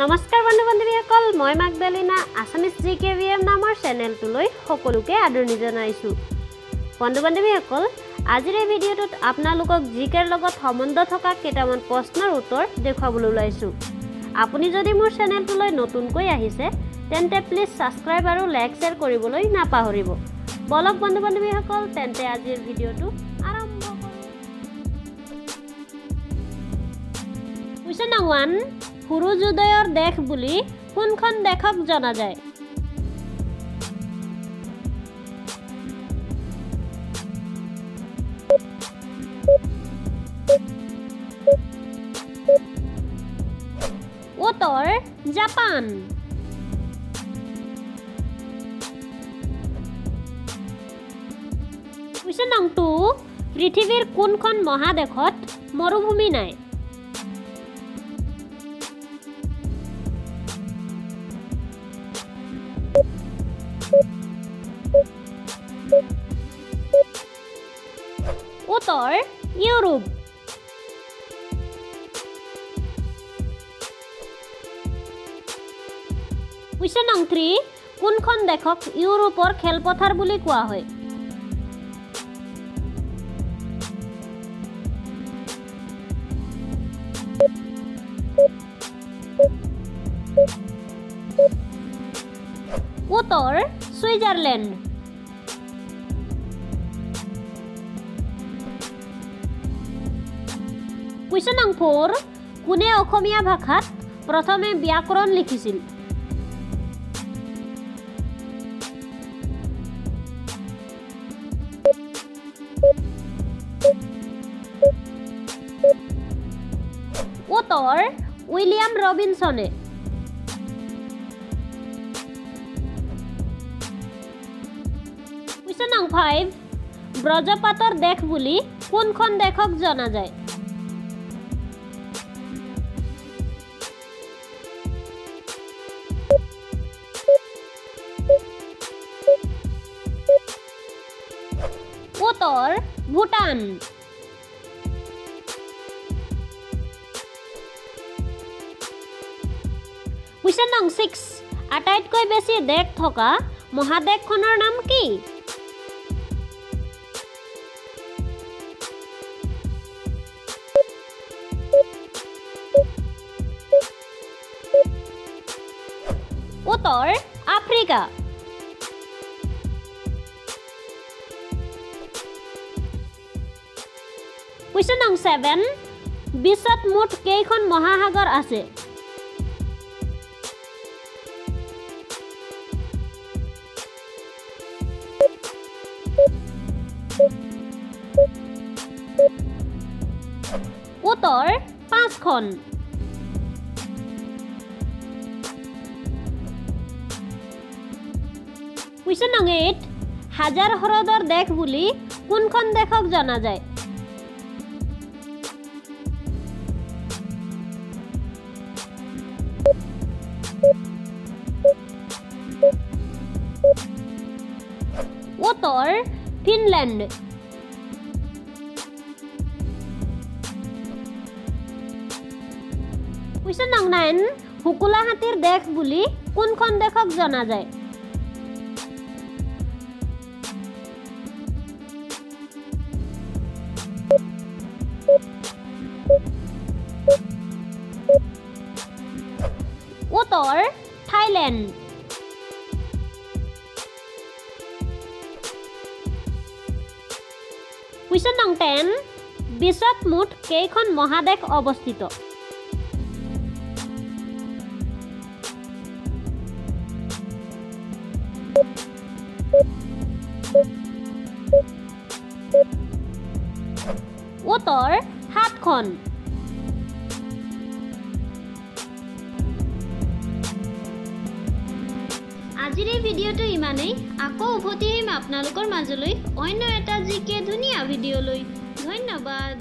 নমস্কাৰ বন্ধু-বান্ধৱীসকল, মই মাগদালিনা Assamese GK নামৰ চেনেলটোলৈ সকলোকে আদৰণি জনাইছোঁ। বন্ধু-বান্ধৱীসকল, আজিৰ এই ভিডিঅ'টোত আপোনালোকক GKৰ লগত সম্বন্ধ থকা কেইটামান প্ৰশ্নৰ উত্তৰ দেখুৱাবলৈ ওলাইছোঁ। আপুনি যদি মোৰ চেনেলটোলৈ নতুনকৈ আহিছে তেন্তে প্লিজ ছাবস্ক্ৰাইব আৰু লাইক শ্বেয়াৰ কৰিবলৈ নাপাহৰিব। বলক বন্ধু-বান্ধৱীসকল, তেন্তে আজিৰ ভিডিঅ'টো আৰম্ভ কৰোঁ। কুৱেশ্যন নম্বৰ 1, সূৰ্যোদয়ৰ দেশ বুলি কোনখন দেশক জনা যায়? উত্তৰ জাপান। কুৱেশ্যন নম্বৰ 2, পৃথিৱীৰ কোনখন মহাদেশত মৰুভূমি নাই? উত্তৰ ইউৰোপ। কুৱেশ্যন নম্বৰ 3, কোনখন দেশক ইউৰোপৰ খেলপথাৰ বুলি কোৱা হয়? উত্তৰ ছুইজাৰলেণ্ড। কুৱেশ্যন নম্বৰ 4, কোনে অসমীয়া ভাষাত প্ৰথমে ব্যাকৰণ লিখিছিল? উত্তৰ উইলিয়াম ৰবিনছনে। কুৱেশ্যন নম্বৰ 5, ব্ৰজপাতৰ দেশ বুলি কোনখন দেশক জনা যায়? উত্তৰ ভূটান। কুৱেশ্যন নম্বৰ 6, আটাইতকৈ বেছি দেশ থকা মহাদেশখনৰ নাম কি? উত্তৰ আফ্ৰিকা। কুৱেশ্যন নম্বৰ 7, বিশ্বত মুঠ কেইখন মহাসাগৰ আছে? উত্তৰ 5খন। কুৱেশ্যন নম্বৰ 8, হাজাৰ হ্ৰদৰ দেশ বুলি কোনখন দেশক জনা যায়? উত্তৰ ফিনলেণ্ড। কুৱেশ্যন নম্বৰ 9, শুকুলা হাতীৰ দেশ বুলি কোনখন দেশক জনা যায়? উত্তৰ থাইলেণ্ড। কুৱেশ্যন নম্বৰ 10, বিশ্বত মুঠ কেইখন মহাদেশ অৱস্থিত? উত্তৰ 7খন। আজিৰ এই ভিডিঅ'টো ইমানেই। আকৌ উভতি আহিম আপোনালোকৰ মাজলৈ অন্য এটা GK ধুনীয়া ভিডিঅ'লৈ। ধন্যবাদ।